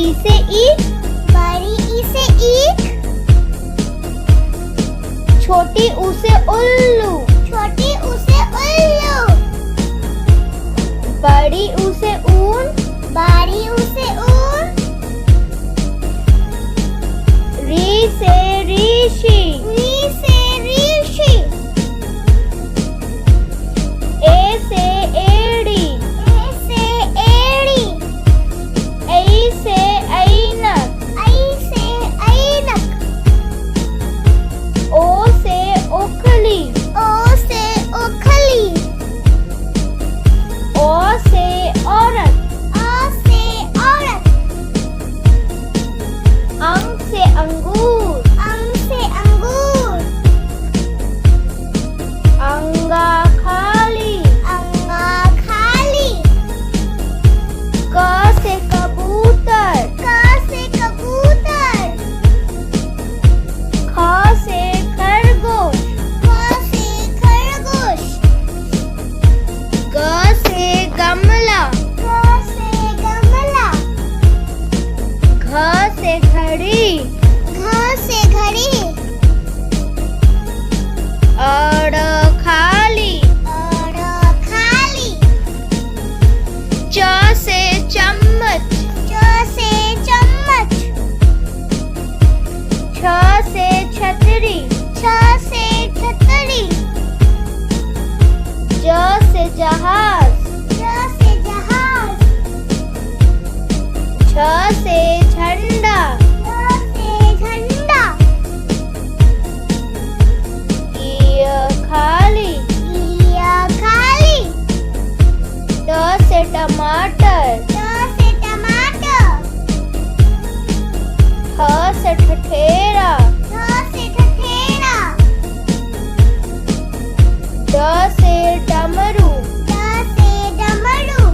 ई से ईख, बड़ी ई से ईख, छोटी ऊ से उल्लू, छोटी ऊ से उल्लू, बड़ी ऊ से ऊन, बड़ी ऊ से ऊन, री से ऋषि, री से ऋषि, ए से एड़ी, ए से एड़ी, ऐ से ऐनक, ऐ से ऐनक, ओ से ओखली, ओ से ओखली, ओ से औरत, ओ से औरत, अंग से अंगूर, अंग से अंगूर, अंगा खाली, अंगा खाली, क से कबूतर, क से कबूतर, ख से खरगोश, ख से खरगोश, ग से गमला, ग से गमला, घ से घड़ी, घ से घड़ी, अड़ खाली, अड़ खाली, च से चम्मच, च से चम्मच, छ से छतरी, छ से छतरी, ज से जहाज, ज से जहाज, झ से झंडा, झ से झंडा, ई खाली, ई खाली, ट से टमाटर, ट से टमाटर, ठ से ठठेरा, ठ से ठठेरा, ड से डमरू, ड से डमरू,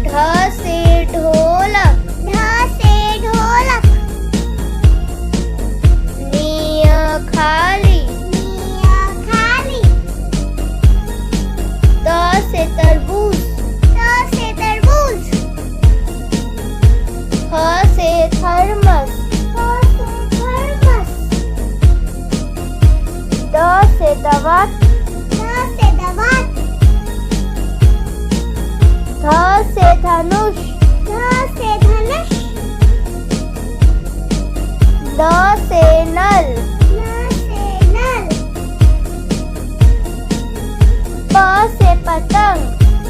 ढ से ढोलक, ढ से ढोलक, नी खाली, नी खाली, त से तरबूज, त से तरबूज, थ से थर्मस, थ से थर्मस, द से दवात, द से दवात, ध से धनुष, ध से धनुष, न से नल, न से नल, प से पतंग,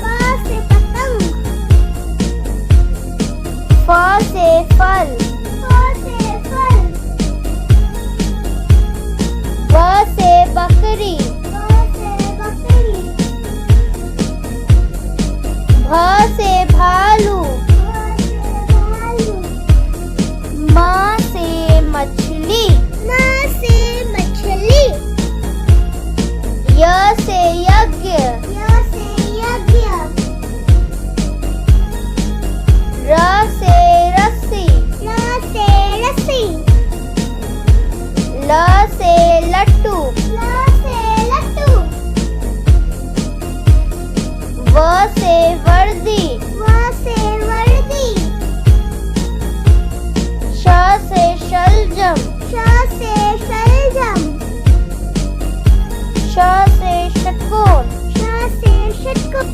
प से पतंग, फ से फल, फ से फल, ब से बकरी, ब से बकरी, भ से भालू, भ से भालू, म से मछली, म से मछली, य से यज्ञ, य से यज्ञ, र से रस्सी, र से रस्सी, ल से लट्टू, ल से लट्टू, व से वर्दी, व से वर्दी, श से शलजम, श से शलजम, श से षटकोण, श से षटकोण,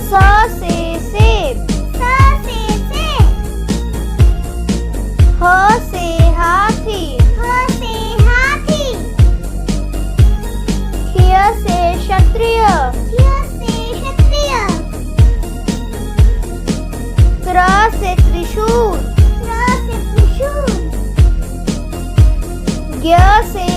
स से सेब, स से सेब, ह से हाथी, ह से हाथी, य से क्षत्रिय, य से क्षत्रिय, त्र से त्रिशूल, त्र से त्रिशूल, ज्ञ से